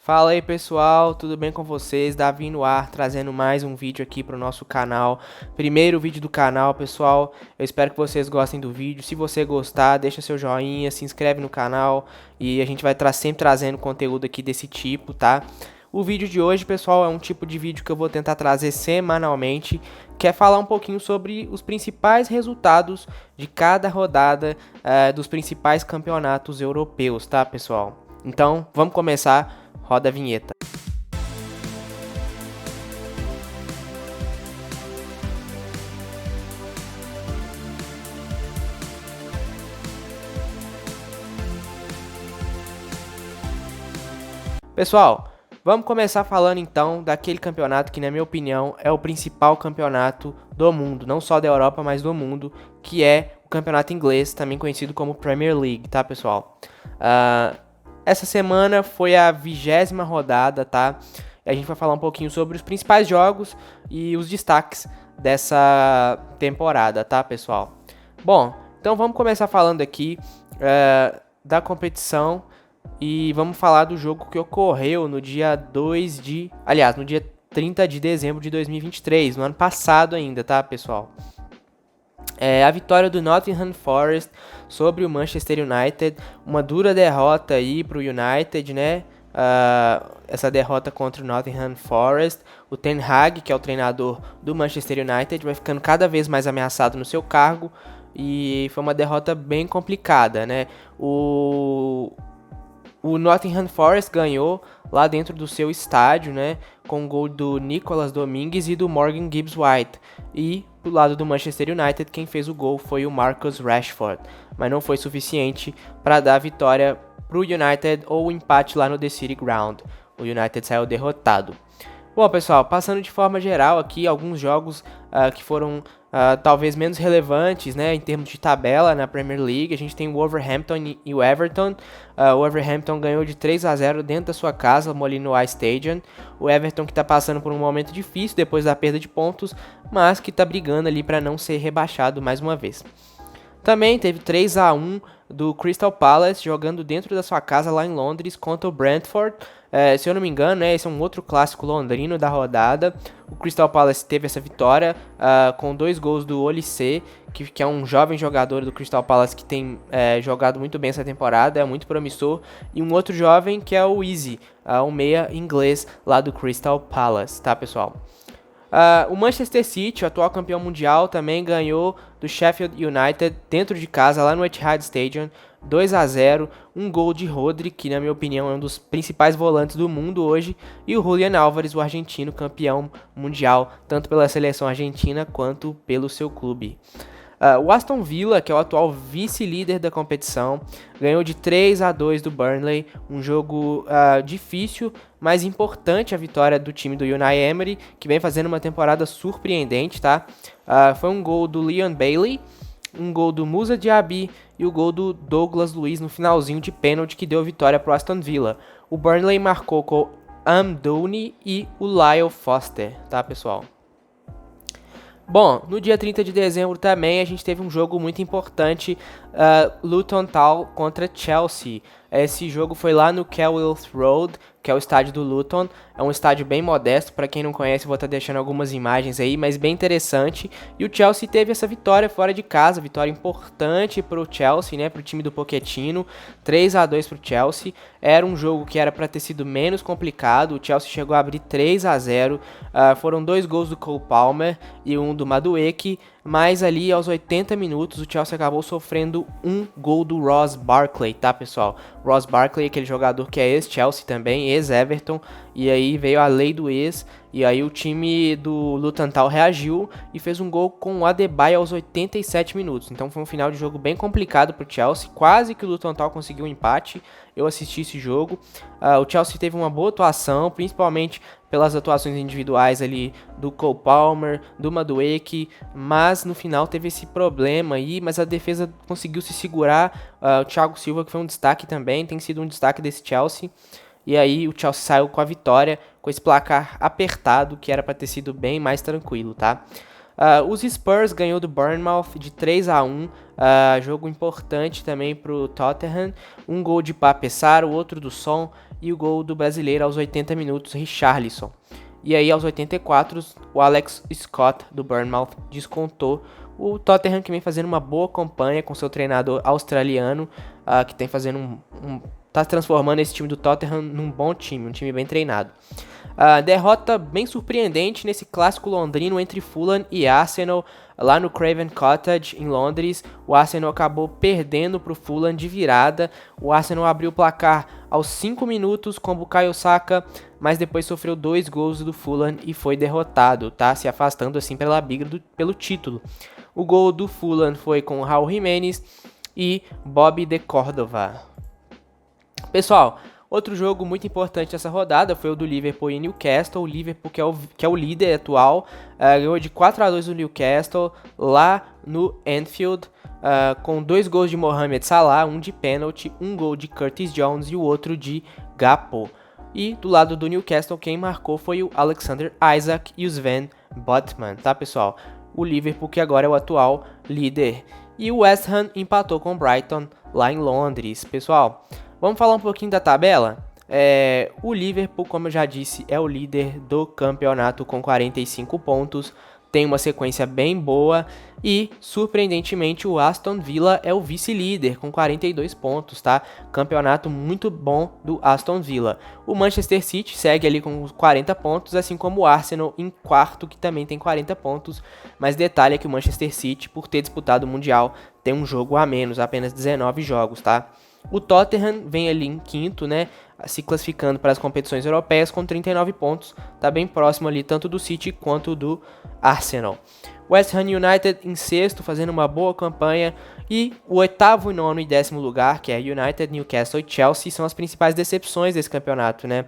Fala aí pessoal, tudo bem com vocês? Davi no ar, trazendo mais um vídeo aqui para o nosso canal. Primeiro vídeo do canal, pessoal. Eu espero que vocês gostem do vídeo. Se você gostar, deixa seu joinha, se inscreve no canal e a gente vai sempre trazendo conteúdo aqui desse tipo, tá? O vídeo de hoje, pessoal, é um tipo de vídeo que eu vou tentar trazer semanalmente, que é falar um pouquinho sobre os principais resultados de cada rodada dos principais campeonatos europeus, tá, pessoal? Então, vamos começar. Roda a vinheta. Pessoal, vamos começar falando então daquele campeonato que, na minha opinião, é o principal campeonato do mundo, não só da Europa, mas do mundo, que é o campeonato inglês, também conhecido como Premier League, tá, pessoal? Essa semana foi a 20ª rodada, tá? A gente vai falar um pouquinho sobre os principais jogos e os destaques dessa temporada, tá, pessoal? Bom, então vamos começar falando aqui da competição e vamos falar do jogo que ocorreu no dia no dia 30 de dezembro de 2023, no ano passado ainda, tá, pessoal? A vitória do Nottingham Forest sobre o Manchester United, uma dura derrota aí para o United, né? Essa derrota contra o Nottingham Forest. O Ten Hag, que é o treinador do Manchester United, vai ficando cada vez mais ameaçado no seu cargo e foi uma derrota bem complicada, né? O Nottingham Forest ganhou lá dentro do seu estádio, né, com o gol do Nicolas Domingues e do Morgan Gibbs-White. E do lado do Manchester United, quem fez o gol foi o Marcus Rashford, mas não foi suficiente para dar a vitória para o United ou o empate lá no The City Ground. O United saiu derrotado. Bom, pessoal, passando de forma geral aqui, alguns jogos que foram talvez menos relevantes, né, em termos de tabela na Premier League. A gente tem o Wolverhampton e o Everton. O Wolverhampton ganhou de 3-0 dentro da sua casa, Molineux Stadium. O Everton que está passando por um momento difícil depois da perda de pontos, mas que está brigando ali para não ser rebaixado mais uma vez. Também teve 3-1 do Crystal Palace jogando dentro da sua casa lá em Londres contra o Brentford. Se eu não me engano, né, esse é um outro clássico londrino da rodada. O Crystal Palace teve essa vitória com 2 gols do Olise, que é um jovem jogador do Crystal Palace que tem jogado muito bem essa temporada, é muito promissor. E um outro jovem que é o Easy, um meia inglês lá do Crystal Palace, tá, pessoal? O Manchester City, o atual campeão mundial, também ganhou do Sheffield United dentro de casa, lá no Etihad Stadium, 2-0, um gol de Rodri, que na minha opinião é um dos principais volantes do mundo hoje, e o Julián Álvares, o argentino, campeão mundial, tanto pela seleção argentina quanto pelo seu clube. O Aston Villa, que é o atual vice-líder da competição, ganhou de 3-2 do Burnley, um jogo difícil, mas importante a vitória do time do Unai Emery, que vem fazendo uma temporada surpreendente, tá? Foi um gol do Leon Bailey, um gol do Musa Diaby e o gol do Douglas Luiz no finalzinho de pênalti que deu a vitória para o Aston Villa. O Burnley marcou com o Amdouni e o Lyle Foster, tá, pessoal? Bom, no dia 30 de dezembro também a gente teve um jogo muito importante, Luton Town contra Chelsea. Esse jogo foi lá no Kenilworth Road, que é o estádio do Luton. É um estádio bem modesto, para quem não conhece, eu vou estar deixando algumas imagens aí, mas bem interessante. E o Chelsea teve essa vitória fora de casa, vitória importante para o Chelsea, né, para o time do Pochettino, 3-2 para o Chelsea. Era um jogo que era para ter sido menos complicado, o Chelsea chegou a abrir 3-0, foram 2 gols do Cole Palmer e um do Madueke, mas ali aos 80 minutos o Chelsea acabou sofrendo um gol do Ross Barkley, tá, pessoal? Ross Barkley, aquele jogador que é ex-Chelsea também, ex-Everton, e aí veio a lei do ex, e aí o time do Luton Town reagiu e fez um gol com o Adebayo aos 87 minutos. Então foi um final de jogo bem complicado para o Chelsea, quase que o Luton Town conseguiu um empate. Eu assisti esse jogo. O Chelsea teve uma boa atuação, principalmente pelas atuações individuais ali do Cole Palmer, do Madueke, mas no final teve esse problema aí, mas a defesa conseguiu se segurar. O Thiago Silva, que foi um destaque também, tem sido um destaque desse Chelsea. E aí o Chelsea saiu com a vitória, com esse placar apertado, que era para ter sido bem mais tranquilo, tá? Os Spurs ganhou do Bournemouth de 3-1, jogo importante também para o Tottenham. Um gol de Pape Sarr, o outro do Son e o gol do brasileiro aos 80 minutos, Richarlison. E aí aos 84, o Alex Scott do Bournemouth descontou. O Tottenham que vem fazendo uma boa campanha com seu treinador australiano, que tem fazendo tá transformando esse time do Tottenham num bom time, um time bem treinado. Derrota bem surpreendente nesse clássico londrino entre Fulham e Arsenal, lá no Craven Cottage, em Londres. O Arsenal acabou perdendo para o Fulham de virada. O Arsenal abriu o placar aos 5 minutos com o Bukayo Saka, mas depois sofreu 2 gols do Fulham e foi derrotado, tá? Se afastando assim pela briga pelo título. O gol do Fulham foi com Raul Jimenez e Bobby de Cordova. Pessoal, outro jogo muito importante dessa rodada foi o do Liverpool e Newcastle. O Liverpool, que é o líder atual, ganhou de 4-2 do Newcastle lá no Anfield, com 2 gols de Mohamed Salah, um de pênalti, um gol de Curtis Jones e o outro de Gakpo. E do lado do Newcastle, quem marcou foi o Alexander Isak e o Sven Botman, tá, pessoal? O Liverpool, que agora é o atual líder. E o West Ham empatou com o Brighton lá em Londres. Pessoal, vamos falar um pouquinho da tabela? O Liverpool, como eu já disse, é o líder do campeonato com 45 pontos. Tem uma sequência bem boa e, surpreendentemente, o Aston Villa é o vice-líder com 42 pontos, tá? Campeonato muito bom do Aston Villa. O Manchester City segue ali com 40 pontos, assim como o Arsenal em quarto, que também tem 40 pontos. Mas detalhe é que o Manchester City, por ter disputado o Mundial, tem um jogo a menos, apenas 19 jogos, tá? O Tottenham vem ali em quinto, né, se classificando para as competições europeias com 39 pontos, tá bem próximo ali tanto do City quanto do Arsenal. West Ham United em sexto, fazendo uma boa campanha, e o oitavo, nono e 10º lugar, que é United, Newcastle e Chelsea, são as principais decepções desse campeonato, né?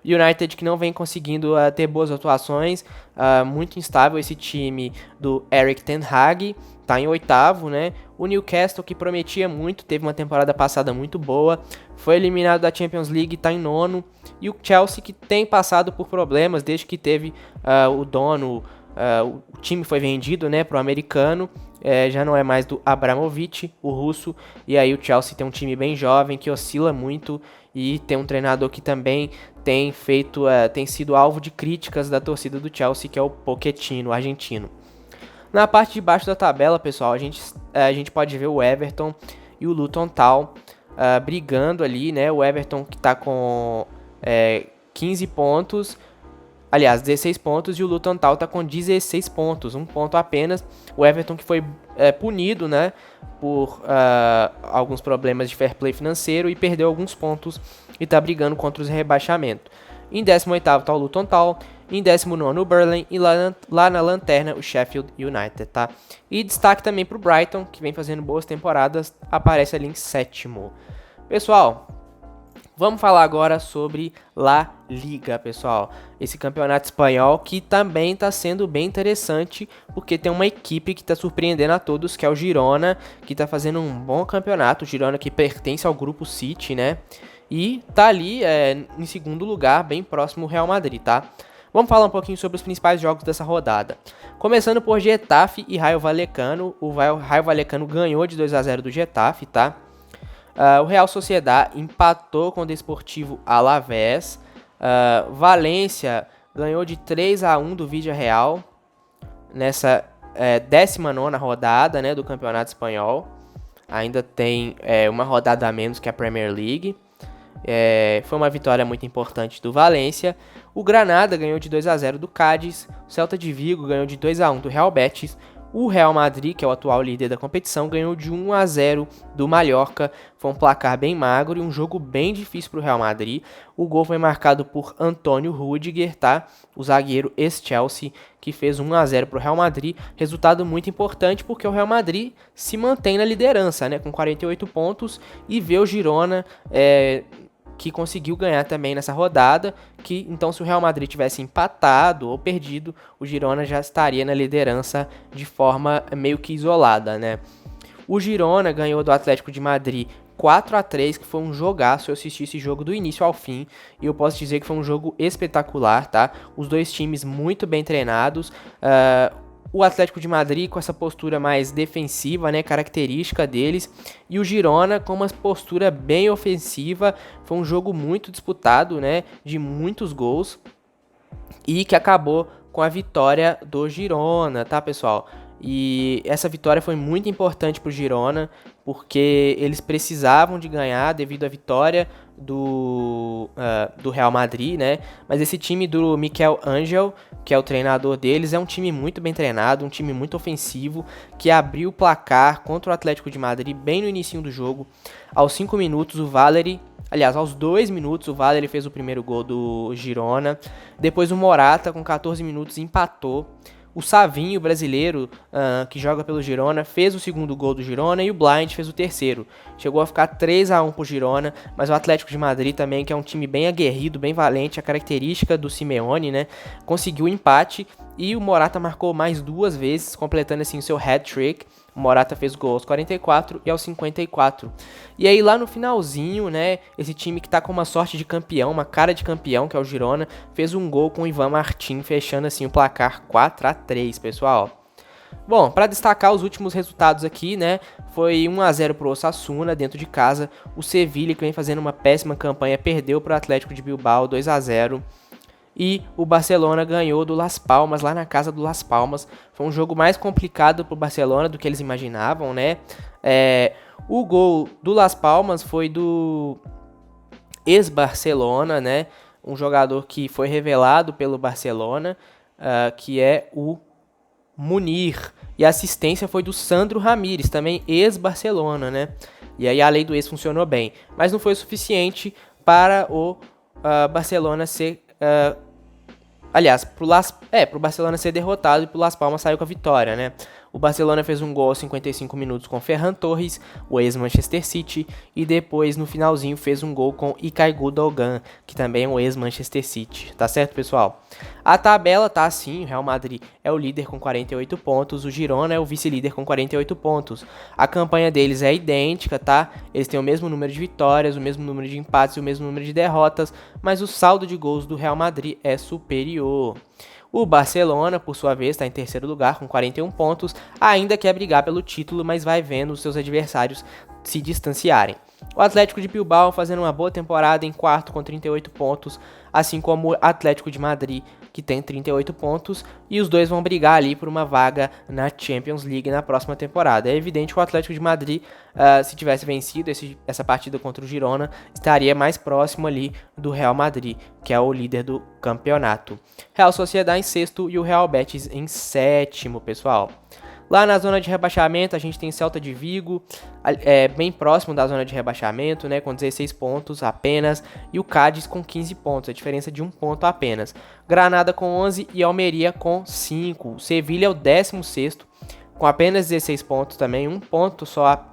United que não vem conseguindo ter boas atuações, muito instável esse time do Erik ten Hag, tá em oitavo, né? O Newcastle, que prometia muito, teve uma temporada passada muito boa, foi eliminado da Champions League, tá em nono. E o Chelsea, que tem passado por problemas desde que teve o dono, o time foi vendido, né, pro americano. Já não é mais do Abramovich, o russo, e aí o Chelsea tem um time bem jovem que oscila muito e tem um treinador que também tem sido alvo de críticas da torcida do Chelsea, que é o Pochettino, o argentino. Na parte de baixo da tabela, pessoal, a gente pode ver o Everton e o Luton Town brigando ali, né? O Everton que tá com 15 pontos, aliás, 16 pontos, e o Luton Town tá com 16 pontos, um ponto apenas. O Everton que foi punido, né, por alguns problemas de fair play financeiro e perdeu alguns pontos e tá brigando contra os rebaixamentos. Em 18º tá o Luton Town, em 19º o Burnley e lá na lanterna o Sheffield United, tá? E destaque também pro Brighton, que vem fazendo boas temporadas, aparece ali em 7º. Pessoal, vamos falar agora sobre La Liga, pessoal. Esse campeonato espanhol que também está sendo bem interessante, porque tem uma equipe que está surpreendendo a todos, que é o Girona, que está fazendo um bom campeonato. O Girona que pertence ao grupo City, né? E tá ali em segundo lugar, bem próximo ao Real Madrid, tá? Vamos falar um pouquinho sobre os principais jogos dessa rodada. Começando por Getafe e Rayo Vallecano. O Rayo Vallecano ganhou de 2-0 do Getafe, tá? O Real Sociedad empatou com o Desportivo Alavés. Valência ganhou de 3-1 do Villarreal nessa 19ª rodada, né, do Campeonato Espanhol. Ainda tem uma rodada a menos que a Premier League. Foi uma vitória muito importante do Valência. O Granada ganhou de 2-0 do Cádiz. O Celta de Vigo ganhou de 2-1 do Real Betis. O Real Madrid, que é o atual líder da competição, ganhou de 1-0 do Mallorca. Foi um placar bem magro e um jogo bem difícil para o Real Madrid. O gol foi marcado por Antônio Rüdiger, tá? O zagueiro ex-Chelsea, que fez 1-0 para o Real Madrid. Resultado muito importante porque o Real Madrid se mantém na liderança, né? Com 48 pontos, e vê o Girona que conseguiu ganhar também nessa rodada, que então se o Real Madrid tivesse empatado ou perdido, o Girona já estaria na liderança de forma meio que isolada, né? O Girona ganhou do Atlético de Madrid 4-3, que foi um jogaço. Eu assisti esse jogo do início ao fim e eu posso dizer que foi um jogo espetacular, tá? Os dois times muito bem treinados. o Atlético de Madrid com essa postura mais defensiva, né, característica deles, e o Girona com uma postura bem ofensiva. Foi um jogo muito disputado, né, de muitos gols, e que acabou com a vitória do Girona, tá, pessoal? E essa vitória foi muito importante para o Girona, porque eles precisavam de ganhar devido à vitória do Real Madrid, né? Mas esse time do Miquel Angel, que é o treinador deles, é um time muito bem treinado, um time muito ofensivo, que abriu o placar contra o Atlético de Madrid bem no início do jogo. Aos 5 minutos, o Valeri... Aliás, aos 2 minutos, o Valeri fez o primeiro gol do Girona. Depois o Morata, com 14 minutos, empatou. O Savinho, brasileiro, que joga pelo Girona, fez o segundo gol do Girona e o Blind fez o terceiro. Chegou a ficar 3-1 pro Girona, mas o Atlético de Madrid também, que é um time bem aguerrido, bem valente, a característica do Simeone, né, conseguiu o empate e o Morata marcou mais 2 vezes, completando assim o seu hat-trick. O Morata fez gol aos 44 e aos 54. E aí lá no finalzinho, né, esse time que tá com uma sorte de campeão, uma cara de campeão, que é o Girona, fez um gol com o Ivan Martin, fechando assim o placar 4-3, pessoal. Bom, para destacar os últimos resultados aqui, né, foi 1-0 pro Osasuna dentro de casa. O Sevilla, que vem fazendo uma péssima campanha, perdeu pro Atlético de Bilbao 2-0. E o Barcelona ganhou do Las Palmas, lá na casa do Las Palmas. Foi um jogo mais complicado pro Barcelona do que eles imaginavam, né? O gol do Las Palmas foi do ex-Barcelona, né? Um jogador que foi revelado pelo Barcelona, que é o Munir. E a assistência foi do Sandro Ramírez, também ex-Barcelona, né? E aí a lei do ex funcionou bem. Mas não foi o suficiente para o Barcelona ser... Aliás, pro Barcelona ser derrotado e pro Las Palmas saiu com a vitória, né? O Barcelona fez um gol aos 55 minutos com Ferran Torres, o ex-Manchester City, e depois no finalzinho fez um gol com Ilkay Gundogan, que também é um ex-Manchester City. Tá certo, pessoal? A tabela tá assim, o Real Madrid é o líder com 48 pontos, o Girona é o vice-líder com 48 pontos. A campanha deles é idêntica, tá? Eles têm o mesmo número de vitórias, o mesmo número de empates e o mesmo número de derrotas, mas o saldo de gols do Real Madrid é superior. O Barcelona, por sua vez, está em terceiro lugar com 41 pontos, ainda quer brigar pelo título, mas vai vendo os seus adversários se distanciarem. O Atlético de Bilbao fazendo uma boa temporada em quarto com 38 pontos, assim como o Atlético de Madrid, que tem 38 pontos, e os dois vão brigar ali por uma vaga na Champions League na próxima temporada. É evidente que o Atlético de Madrid, se tivesse vencido essa partida contra o Girona, estaria mais próximo ali do Real Madrid, que é o líder do campeonato. Real Sociedad em sexto e o Real Betis em sétimo, pessoal. Lá na zona de rebaixamento, a gente tem Celta de Vigo, bem próximo da zona de rebaixamento, né, com 16 pontos apenas, e o Cádiz com 15 pontos, a diferença de 1 ponto apenas. Granada com 11 e Almeria com 5. O Sevilha é o 16º, com apenas 16 pontos também, 1 ponto só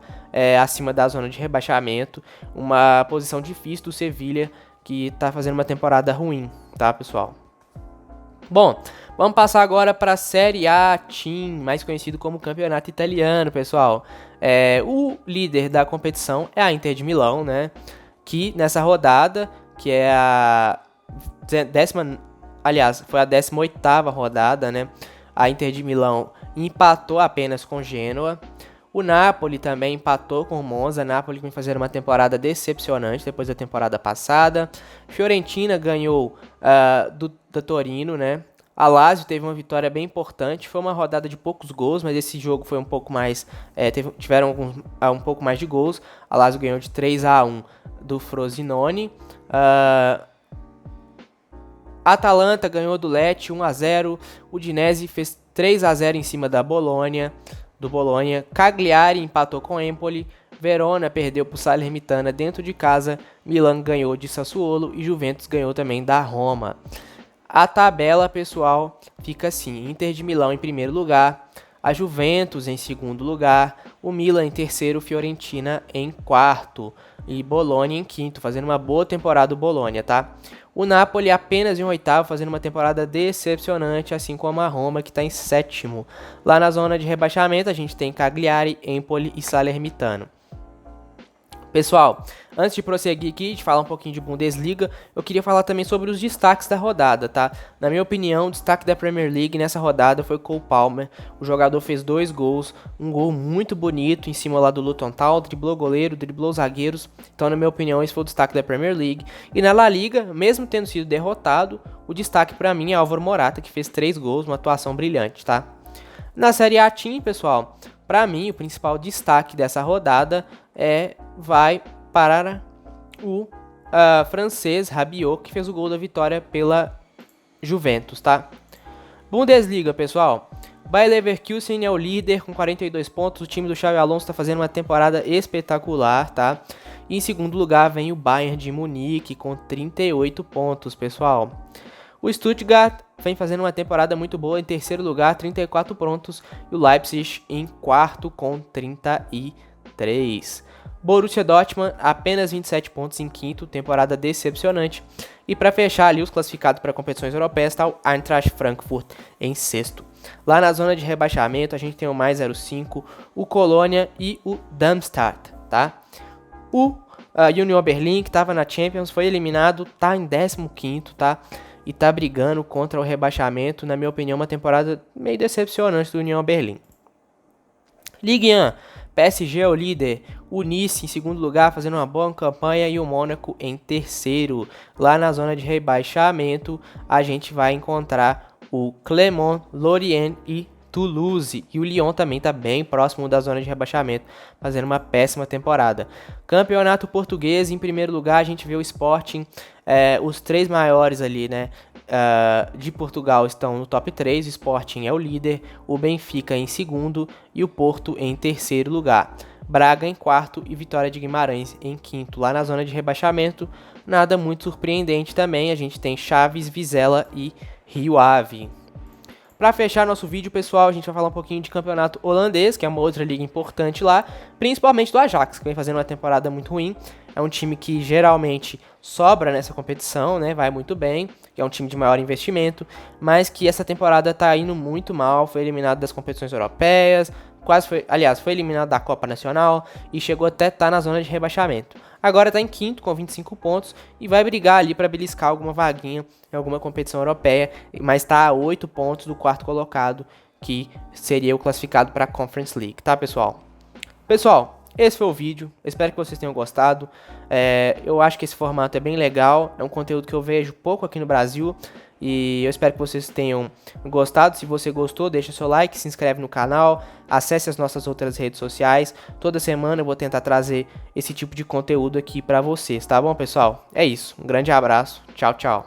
acima da zona de rebaixamento. Uma posição difícil do Sevilha, que está fazendo uma temporada ruim, tá, pessoal? Bom, vamos passar agora para a Série A Team, mais conhecido como Campeonato Italiano, pessoal. O líder da competição é a Inter de Milão, né? Que nessa rodada, que é a foi a 18ª rodada, né? A Inter de Milão empatou apenas com Gênova. O Napoli também empatou com o Monza. Napoli vem fazendo uma temporada decepcionante depois da temporada passada. Fiorentina ganhou da Torino, né? A Lazio teve uma vitória bem importante. Foi uma rodada de poucos gols, mas esse jogo foi um pouco mais... tiveram um pouco mais de gols. A Lazio ganhou de 3-1 do Frosinone. Atalanta ganhou do Lecce 1-0. O Udinese fez 3-0 em cima do Bologna. Cagliari empatou com Empoli. Verona perdeu para o Salernitana dentro de casa. Milan ganhou de Sassuolo e Juventus ganhou também da Roma. A tabela, pessoal, fica assim: Inter de Milão em primeiro lugar, a Juventus em segundo lugar, o Milan em terceiro, Fiorentina em quarto e Bologna em quinto, fazendo uma boa temporada o Bologna, tá? O Napoli apenas em oitavo, fazendo uma temporada decepcionante, assim como a Roma, que está em sétimo. Lá na zona de rebaixamento, a gente tem Cagliari, Empoli e Salernitana. Pessoal, antes de prosseguir aqui, de falar um pouquinho de Bundesliga, eu queria falar também sobre os destaques da rodada, tá? Na minha opinião, o destaque da Premier League nessa rodada foi Cole Palmer. O jogador fez 2 gols, um gol muito bonito em cima lá do Luton Town, driblou o goleiro, driblou os zagueiros. Então, na minha opinião, esse foi o destaque da Premier League. E na La Liga, mesmo tendo sido derrotado, o destaque pra mim é Álvaro Morata, que fez 3 gols, uma atuação brilhante, tá? Na Série A Team, pessoal, pra mim, o principal destaque dessa rodada vai para o francês Rabiot, que fez o gol da vitória pela Juventus, tá? Bundesliga, pessoal. Bayer Leverkusen é o líder com 42 pontos. O time do Xabi Alonso está fazendo uma temporada espetacular, tá? E em segundo lugar vem o Bayern de Munique com 38 pontos, pessoal. O Stuttgart vem fazendo uma temporada muito boa em terceiro lugar, 34 pontos. E o Leipzig em quarto com 33. Borussia Dortmund, apenas 27 pontos em quinto, temporada decepcionante. E para fechar ali os classificados para competições europeias, está o Eintracht Frankfurt em sexto. Lá na zona de rebaixamento, a gente tem o mais 05, o Colônia e o Darmstadt, tá? O Union Berlin, que estava na Champions, foi eliminado, tá em 15º, tá? E tá brigando contra o rebaixamento. Na minha opinião, uma temporada meio decepcionante do Union Berlin. Ligue 1. PSG é o líder, o Nice em segundo lugar, fazendo uma boa campanha, e o Mônaco em terceiro. Lá na zona de rebaixamento, a gente vai encontrar o Clermont, Lorient e Toulouse. E o Lyon também está bem próximo da zona de rebaixamento, fazendo uma péssima temporada. Campeonato português, em primeiro lugar, a gente vê o Sporting, os 3 maiores ali, né? De Portugal estão no top 3, o Sporting é o líder, o Benfica em segundo e o Porto em terceiro lugar. Braga em quarto e Vitória de Guimarães em quinto. Lá na zona de rebaixamento, nada muito surpreendente também, a gente tem Chaves, Vizela e Rio Ave. Para fechar nosso vídeo, pessoal, a gente vai falar um pouquinho de campeonato holandês, que é uma outra liga importante lá, principalmente do Ajax, que vem fazendo uma temporada muito ruim. É um time que geralmente sobra nessa competição, né? Vai muito bem, que é um time de maior investimento, mas que essa temporada tá indo muito mal, foi eliminado das competições europeias, foi eliminado da Copa Nacional e chegou até estar na zona de rebaixamento. Agora está em quinto com 25 pontos e vai brigar ali para beliscar alguma vaguinha em alguma competição europeia, mas está a 8 pontos do quarto colocado, que seria o classificado para a Conference League, tá, pessoal? Pessoal, esse foi o vídeo, espero que vocês tenham gostado. Eu acho que esse formato é bem legal, é um conteúdo que eu vejo pouco aqui no Brasil, e eu espero que vocês tenham gostado. Se você gostou, deixa seu like, se inscreve no canal, acesse as nossas outras redes sociais. Toda semana eu vou tentar trazer esse tipo de conteúdo aqui pra vocês, tá bom, pessoal? É isso, um grande abraço, tchau, tchau.